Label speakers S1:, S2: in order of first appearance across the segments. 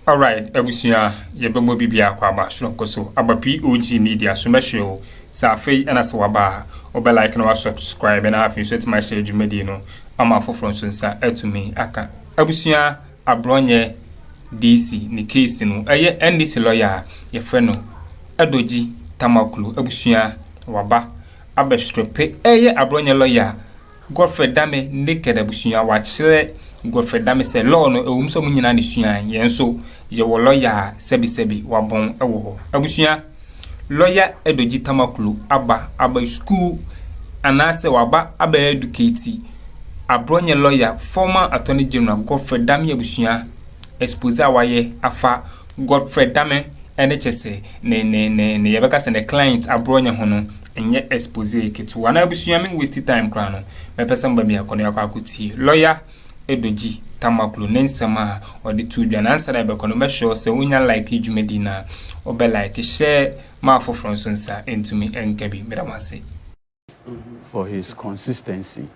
S1: Alright, Abusia, Yebemo Bibia Kwaba, Shunkoso, Aba POG Media, Sumesho, Safi, and Aswaba, or like and also subscribe and have you set my shade Medino, Ama for Fransunsa, to me, Aka. Abusia, Abronye, DC, Nikisino, and this lawyer, your friend, Addo Tamakloe, Abusia, Waba, Abestrope, Abronye lawyer, Godfrey-Dame, naked Abusia, watch Godfrey-Dame say law no so munyina ne suan yen so ye wo lawyer sebi wabon ewo ho abusua lawyer Addo Tamakloe aba school anase waba aba educate Abronye lawyer former attorney general Godfrey-Dame abusua expose awaye afa Godfrey-Dame NHS ne yebeka se ne client Abronye ho no enye expose ketu ana abusua me waste time kra no me person ba mi akone akwakuti lawyer Addo Tamakloe nensama or the two and answer that because no sure say unya like Medina or be like share ma for Fransunsa into me and Kebi Miramase
S2: for his consistency.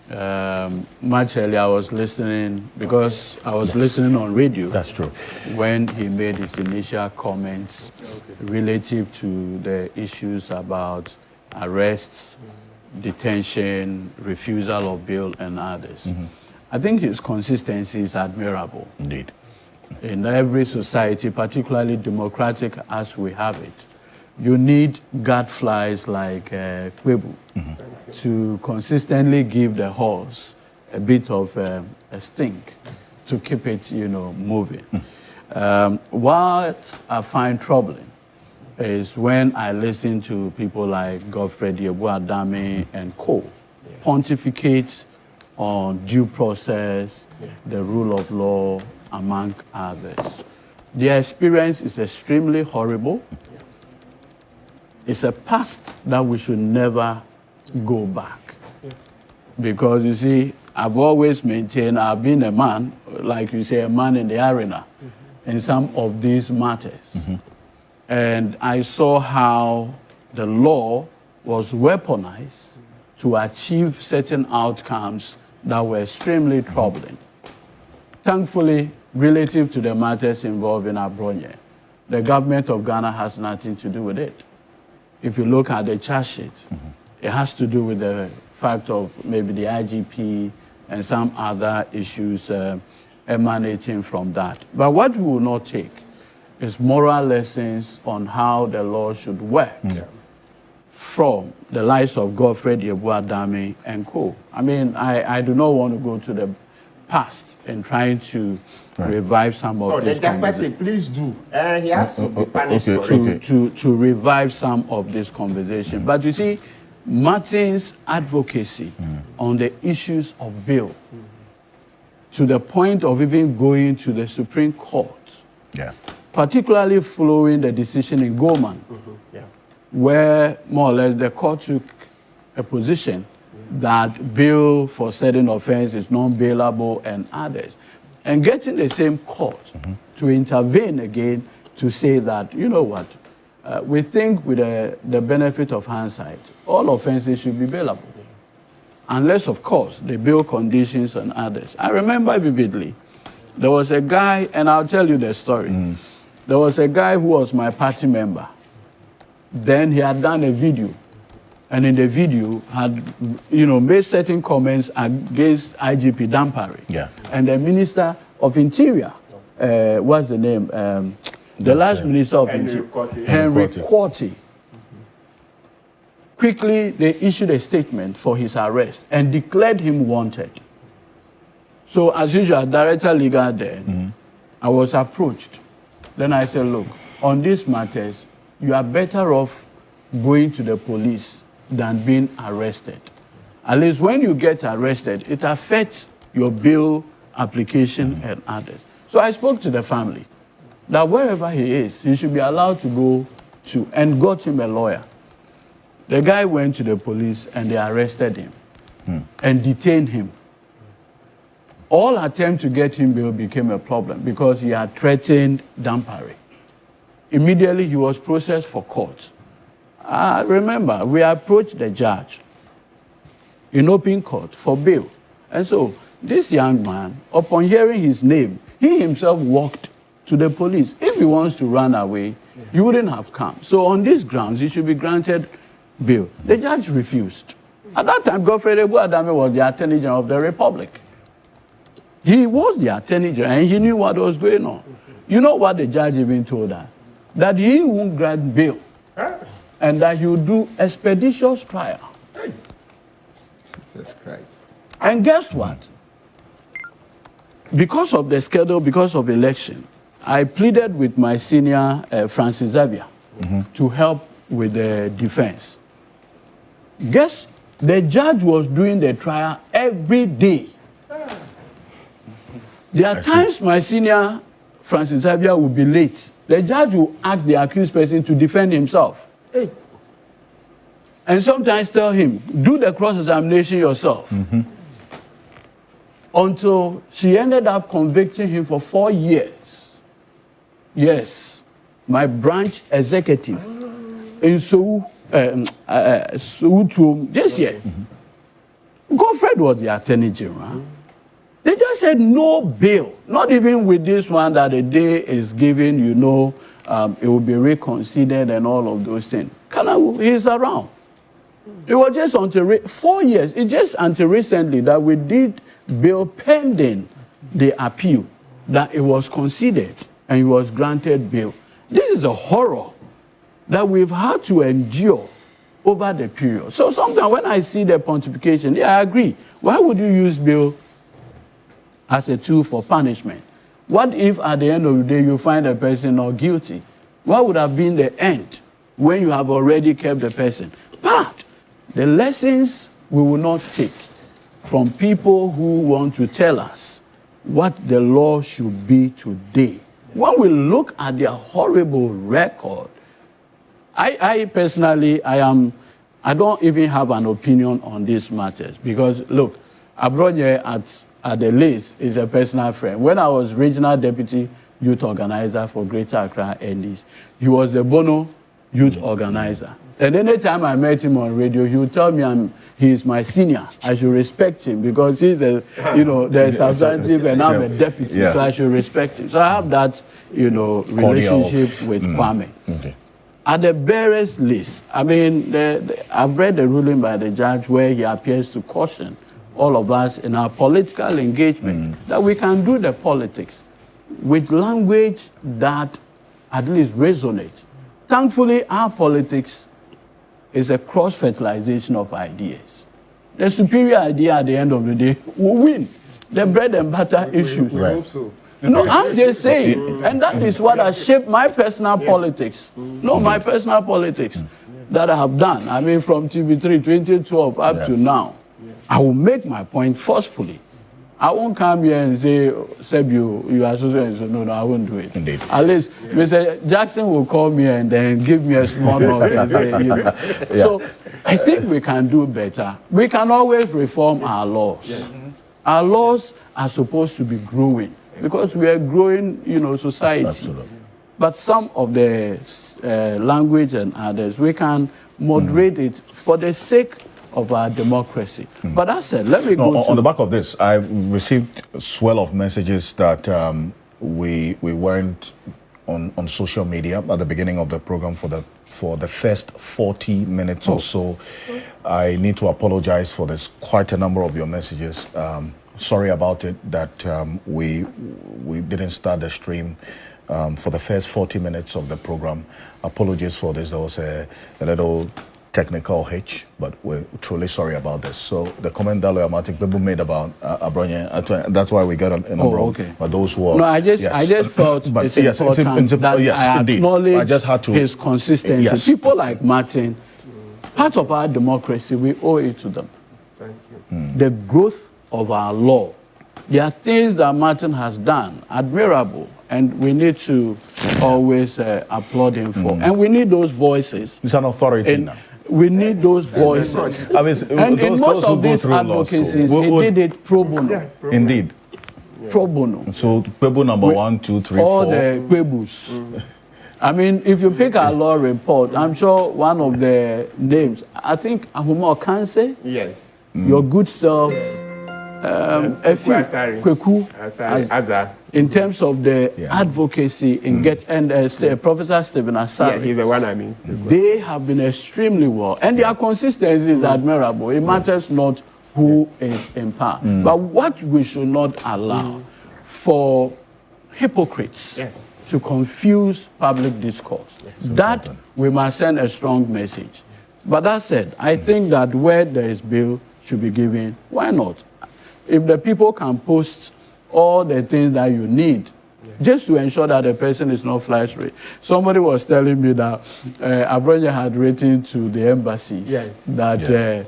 S2: Much earlier I was listening because I was listening on radio.
S3: That's true.
S2: When he made his initial comments relative to the issues about arrests, detention, refusal of bail and others. I think his consistency is admirable.
S3: Indeed.
S2: In every society, particularly democratic as we have it, you need gadflies like Kwebu to consistently give the horse a bit of a stink to keep it, moving. What I find troubling is when I listen to people like Godfrey-Dame and co pontificate on due process, the rule of law, among others. Their experience is extremely horrible. It's a past that we should never go back. Because you see, I've always maintained I've been a man, like you say, a man in the arena in some of these matters. And I saw how the law was weaponized to achieve certain outcomes that were extremely troubling. Thankfully, relative to the matters involving Abronye, the government of Ghana has nothing to do with it. If you look at the charge sheet, it has to do with the fact of maybe the IGP and some other issues emanating from that. But what we will not take is moral lessons on how the law should work. From the likes of Godfrey-Dame and co. I mean, I do not want to go to the past and trying to revive some of this conversation.
S4: Please do. He has to be punished for it.
S2: To revive some of this conversation. But you see, Martin's advocacy on the issues of bail to the point of even going to the Supreme Court, particularly following the decision in Goldman, where more or less the court took a position that bail for certain offense is non-bailable and others. And getting the same court to intervene again to say that, you know what, we think with the benefit of hindsight, all offenses should be bailable. Unless, of course, the bail conditions and others. I remember vividly, there was a guy, and I'll tell you the story. There was a guy who was my party member. Then he had done a video, and in the video had, made certain comments against IGP Dampare and the Minister of Interior. What's the name? The last Minister of Interior, Henry Quartey. Quickly, they issued a statement for his arrest and declared him wanted. So, as usual, Director Legal there, I was approached. Then I said, look, on these matters, you are better off going to the police than being arrested. At least when you get arrested, it affects your bail application and others. So I spoke to the family that wherever he is, he should be allowed to go to, and got him a lawyer. The guy went to the police and they arrested him and detained him. All attempt to get him bail became a problem because he had threatened Dampare. Immediately, he was processed for court. Remember, we approached the judge in open court for bail. And so this young man, upon hearing his name, he himself walked to the police. If he wants to run away, you wouldn't have come. So on these grounds, he should be granted bail. The judge refused. At that time, Godfrey Addo was the Attorney General of the Republic. He was the Attorney General, and he knew what was going on. You know what the judge even told her? That he won't grant bail, and that he would do expeditious trial.
S4: Jesus Christ.
S2: And guess what? Because of the schedule, because of election, I pleaded with my senior, Francis Xavier, to help with the defense. Guess the judge was doing the trial every day. There are times my senior, Francis Xavier, will be late. The judge will ask the accused person to defend himself. Hey. And sometimes tell him, do the cross-examination yourself. Until she ended up convicting him for 4 years. Yes, my branch executive in this year. Godfred was the Attorney General. They just said no bail, not even with this one that the day is given, you know, it will be reconsidered and all of those things. He's around. It was just until 4 years. It's just until recently that we did bail pending the appeal, that it was considered and he was granted bail. This is a horror that we've had to endure over the period. So sometimes when I see the pontification, yeah, I agree. Why would you use bail as a tool for punishment? What if at the end of the day you find a person not guilty? What would have been the end when you have already kept the person? But the lessons we will not take from people who want to tell us what the law should be today. When we look at their horrible record, I personally, I don't even have an opinion on these matters because, look, Abronye at the least is a personal friend. When I was regional deputy youth organizer for Greater Accra Endies, he was the Bono youth organizer. And anytime I met him on radio, he would tell me he is my senior. I should respect him because he's the, the substantive and I'm a deputy, so I should respect him. So I have that, relationship with Kwame. Okay. At the barest least, I mean, I've read the ruling by the judge where he appears to caution all of us in our political engagement that we can do the politics with language that at least resonates. Thankfully, our politics is a cross-fertilization of ideas. The superior idea at the end of the day will win. The bread and butter issues.
S4: We hope so.
S2: No, I'm just saying, and that is what has shaped my personal politics. No, my personal politics that I have done. I mean, from TV3 2012 up to now, I will make my point forcefully. I won't come here and say, Seb, you are so no, I won't do it.
S3: Indeed.
S2: At least Mr. Jackson will call me and then give me a small knock and say, So I think we can do better. We can always reform our laws. Yes. Our laws are supposed to be growing because we are growing, society.
S3: Absolutely.
S2: But some of the language and others, we can moderate it for the sake of our democracy. But that said, let me go
S3: on the back of this, I received a swell of messages that we weren't on social media at the beginning of the program for the first 40 minutes or so. I need to apologize for this. Quite a number of your messages. Sorry about it that we didn't start the stream for the first 40 minutes of the program. Apologies for this. There was a little technical hitch, but we're truly sorry about this. So the comment that Lěaǩ made about Abronye, that's why we got a number of those who are...
S2: No, I just felt it's important that I acknowledge
S3: I just had to,
S2: his consistency.
S3: Yes.
S2: People like Martin, part of our democracy, we owe it to them.
S4: Thank you.
S2: The growth of our law. There are things that Martin has done, admirable, and we need to always applaud him for. And we need those voices.
S3: He's an authority now.
S2: We need those voices.
S3: I mean,
S2: and in most of these advocacies, he did it pro bono.
S3: Indeed.
S2: Pro bono.
S3: So, Pebo number 1, 2, 3, 4.
S2: All the Pebus. I mean, if you pick our law report, I'm sure one of the names, I think Ahuma Kanse,
S4: Yes.
S2: your good self, Kweku, in terms of the advocacy in Professor Stephen Asari.
S4: Yeah, he's the one I mean.
S2: They have been extremely well, and their consistency is admirable. It matters not who is in power, but what we should not allow for hypocrites to confuse public discourse. That we must send a strong message. But that said, I think that where there is bail should be given. Why not? If the people can post all the things that you need, just to ensure that the person is not flight free. Somebody was telling me that Abronye had written to the embassies that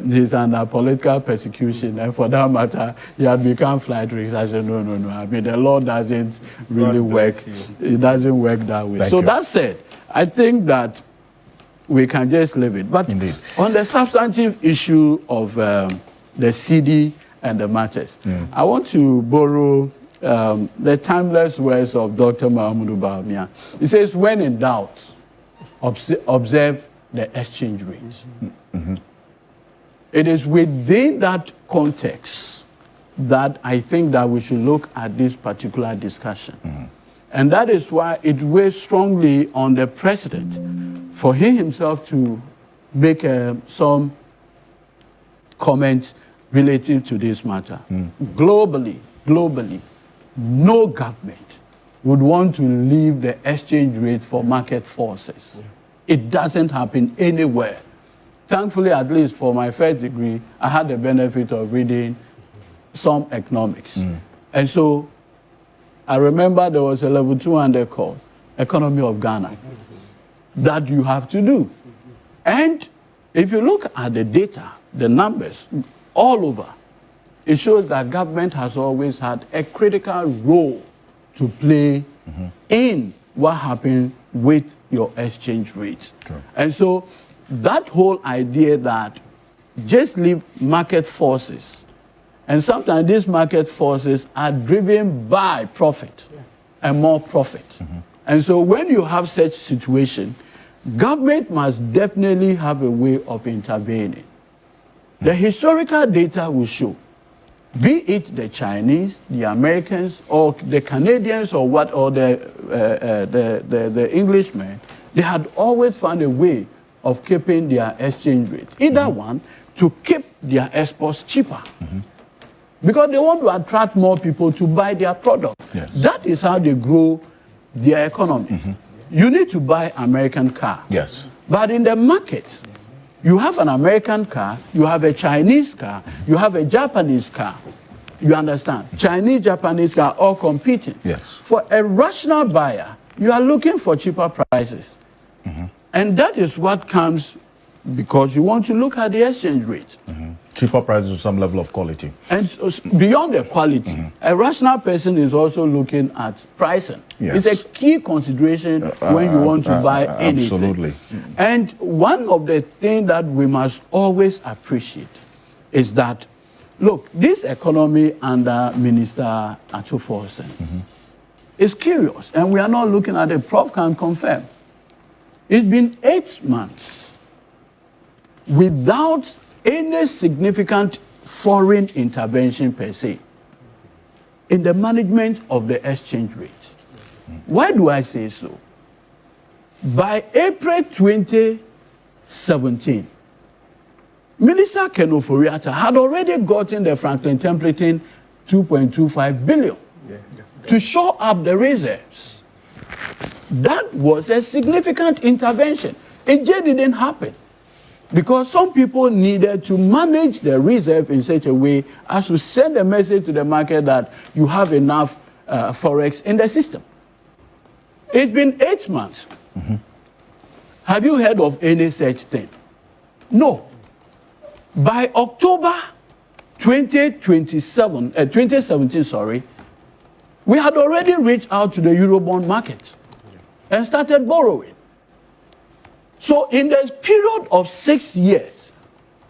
S2: he's under political persecution, and for that matter, he had become flight risk. I said, no. I mean, the law doesn't really work. It doesn't work that way. So that said, I think that we can just leave it. But on the substantive issue of the CD and the matters, I want to borrow the timeless words of Dr. Bawumia. He says, when in doubt, observe the exchange rates. It is within that context that I think that we should look at this particular discussion. And that is why it weighs strongly on the president for he himself to make some comments relative to this matter. Globally, no government would want to leave the exchange rate for market forces. It doesn't happen anywhere. Thankfully, at least for my first degree, I had the benefit of reading some economics. And so I remember there was a level 200 course, Economy of Ghana, that you have to do. And if you look at the data, the numbers all over, it shows that government has always had a critical role to play in what happened with your exchange rates. And so that whole idea that just leave market forces, and sometimes these market forces are driven by profit and more profit. And so when you have such situation, government must definitely have a way of intervening. The historical data will show, be it the Chinese, the Americans, or the Canadians, or what, or the Englishmen, they had always found a way of keeping their exchange rates. Either one, to keep their exports cheaper. Because they want to attract more people to buy their product. That is how they grow their economy. You need to buy American car. But in the market, you have an American car, you have a Chinese car, you have a Japanese car. You understand? Chinese, Japanese car all competing. For a rational buyer, you are looking for cheaper prices. And that is what comes because you want to look at the exchange rate.
S3: Cheaper prices with some level of quality.
S2: And so beyond the quality, a rational person is also looking at pricing. It's a key consideration when you want to buy anything.
S3: Absolutely.
S2: And one of the things that we must always appreciate is that, look, this economy under Minister Akuffo is curious, and we are not looking at it. Prof can confirm. It's been 8 months without any significant foreign intervention per se in the management of the exchange rate. Why do I say so? By April 2017, Minister Ken Ofori-Atta had already gotten the Franklin Templeton 2.25 billion to shore up the reserves. That was a significant intervention. It just didn't happen because some people needed to manage the reserve in such a way as to send a message to the market that you have enough forex in the system. It's been 8 months. Have you heard of any such thing? No. By October 2017, we had already reached out to the Eurobond market and started borrowing. So in the period of 6 years,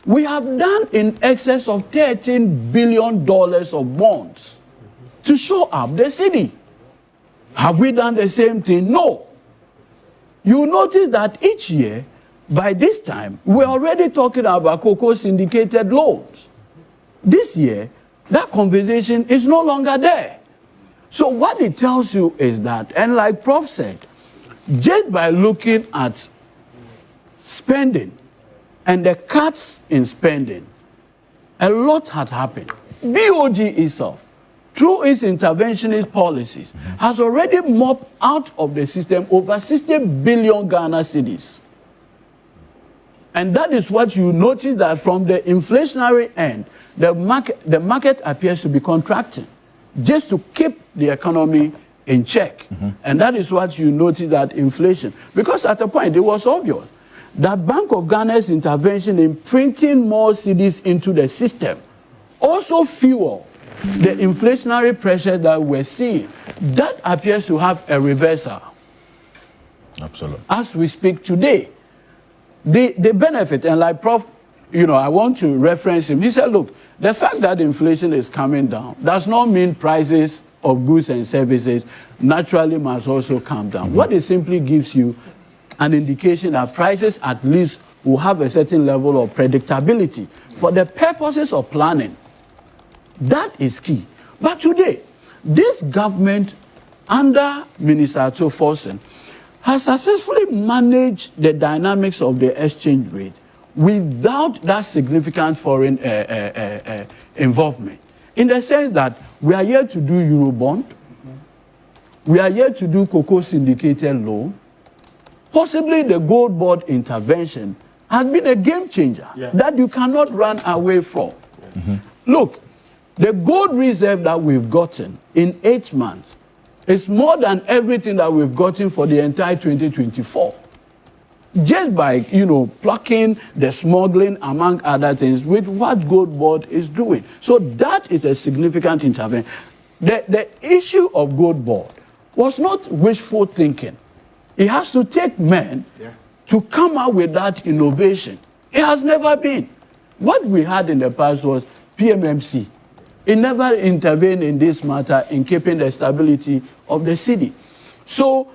S2: we have done in excess of $13 billion of bonds to shore up the city. Have we done the same thing? No. You notice that each year, by this time, we're already talking about cocoa syndicated loans. This year, That conversation is no longer there. So what it tells you is that, and like Prof said, just by looking at spending and the cuts in spending, a lot had happened. POG itself, through its interventionist policies, has already mopped out of the system over 60 billion Ghana cedis. And that is what you notice, that from the inflationary end, the market appears to be contracting just to keep the economy in check. And that is what you notice, that inflation. Because at a point, it was obvious that Bank of Ghana's intervention in printing more cedis into the system also fueled the inflationary pressure that we're seeing. That appears to have a reversal.
S3: Absolutely.
S2: As we speak today, the benefit, and like Prof, I want to reference him. He said, look, the fact that inflation is coming down does not mean prices of goods and services naturally must also come down. What it simply gives you an indication that prices at least will have a certain level of predictability for the purposes of planning. That is key. But today, this government under Minister Xp0sě has successfully managed the dynamics of the exchange rate without that significant foreign involvement. In the sense that we are here to do Eurobond, we are here to do cocoa syndicated loan. Possibly the gold board intervention has been a game changer that you cannot run away from. Look, the gold reserve that we've gotten in 8 months is more than everything that we've gotten for the entire 2024. Just by, plucking the smuggling, among other things, with what gold board is doing. So that is a significant intervention. The issue of gold board was not wishful thinking. It has to take men to come out with that innovation. It has never been. What we had in the past was PMMC. It never intervened in this matter in keeping the stability of the city. So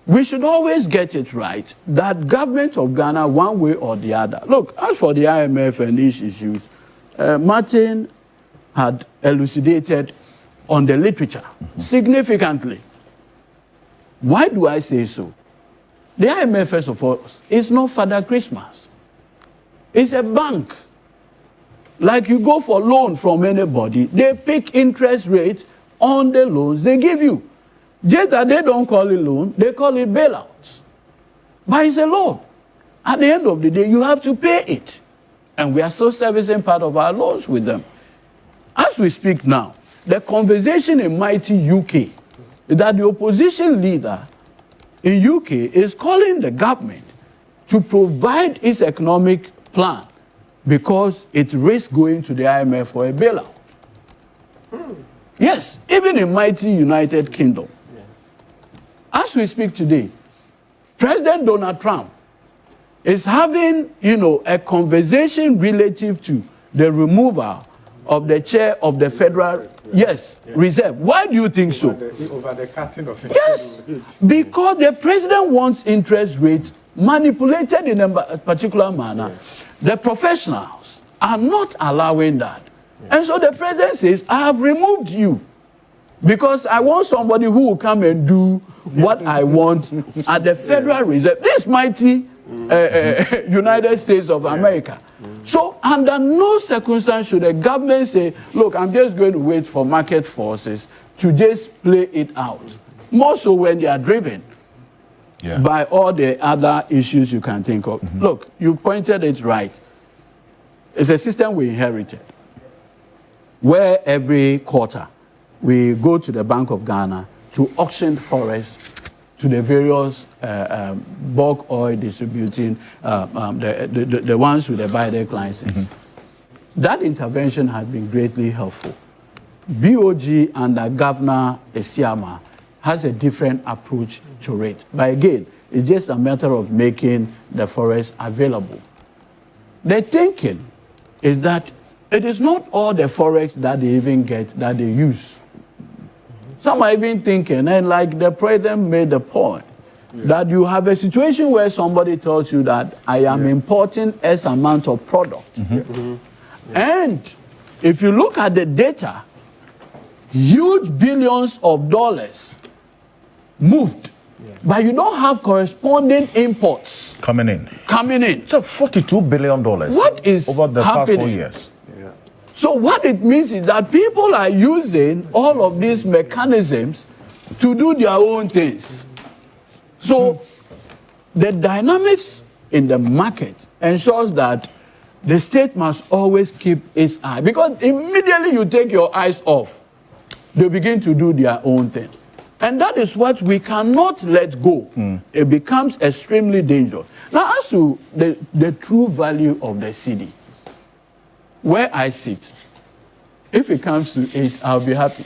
S2: we should always get it right that government of Ghana, one way or the other. Look, as for the IMF and these issues, Martin had elucidated on the literature significantly. Why do I say so? The IMF, first of all, is not Father Christmas. It's a bank. Like you go for loan from anybody, they pick interest rates on the loans they give you. Just that they don't call it loan, they call it bailouts. But it's a loan. At the end of the day, you have to pay it. And we are still servicing part of our loans with them. As we speak now, the conversation in mighty UK is that the opposition leader in UK is calling the government to provide its economic plan because it risks going to the IMF for a bailout. Yes, even in mighty United Kingdom. As we speak today, President Donald Trump is having, a conversation relative to the removal of the chair of the Federal Reserve. Why do you think so?
S5: Over the cutting of
S2: yes, because the president wants interest rates manipulated in a particular manner. The professionals are not allowing that. And so the president says, I have removed you because I want somebody who will come and do what I want at the Federal Reserve. This mighty United States of America. So under no circumstance should the government say, look, I'm just going to wait for market forces to just play it out. More so when they are driven by all the other issues you can think of. Look, you pointed it right. It's a system we inherited, where every quarter we go to the Bank of Ghana to auction forests to the various bulk oil distributing, the ones with the biodeck license. That intervention has been greatly helpful. BOG under Governor Esiama has a different approach to it. But again, it's just a matter of making the forest available. The thinking is that it is not all the forests that they even get that they use. Some are even thinking, and like the president made the point, that you have a situation where somebody tells you that I am importing X amount of product. And if you look at the data, huge billions of dollars moved, but you don't have corresponding imports
S3: coming in.
S2: So
S3: $42 billion.
S2: What is
S3: over the
S2: happening?
S3: past 4 years?
S2: So what it means is that people are using all of these mechanisms to do their own things. So the dynamics in the market ensures that the state must always keep its eye, because immediately you take your eyes off, they begin to do their own thing. And that is what we cannot let go. It becomes extremely dangerous. Now, as to the true value of the cedi, where I sit, if it comes to 8, I'll be happy.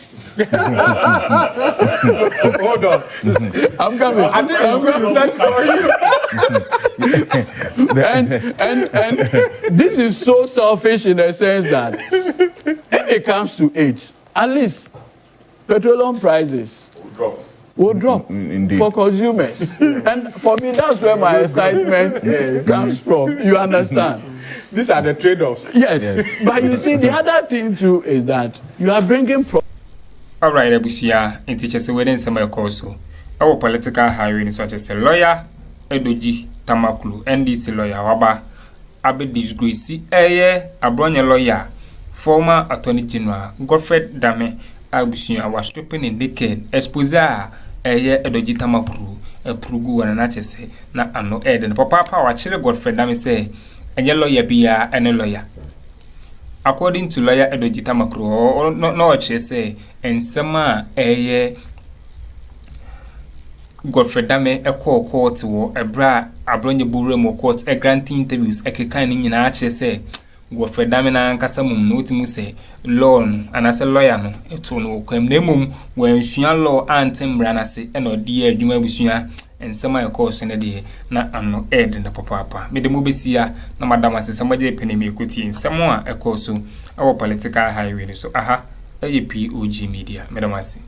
S4: Hold on.
S2: I'm coming.
S4: I think I'm going to send for you.
S2: and this is so selfish in the sense that if it comes to 8, at least petroleum prices will drop
S3: Indeed.
S2: for consumers. And for me, that's where my excitement comes from. You understand?
S4: These are the trade-offs.
S2: Yes. But you see, the other thing too is that you are bringing
S1: All right, Abusia, in teachers within some course. Our political hiring such as a lawyer, Addo Tamakloe, NDC lawyer, Waba, Abe disgrace, Abronye lawyer, former Attorney General, Godfrey-Dame, Abusia was stripping in decade, Xp0sě, Addo Tamakloe, a Prugu and an Achese, na ano Ed, and Papa Power, Chile Godfrey-Dame say, and your lawyer be and a lawyer. According to lawyer Addo Tamakloe, no say, and some Godfrey-Dame a court war a bra Abronye Buremo court a granting interviews a kind in say Godfrey-Dame na Casamum notimu say law and as a lawyer no a tone come nemum when Shian law antem branase and or dear Juma Busia and some course in a day na ano ed in the papa. Made the Mubesia na madam as somebody penny me kuti in somewhere a course our political highway so aha a POG Media, Madam Asi.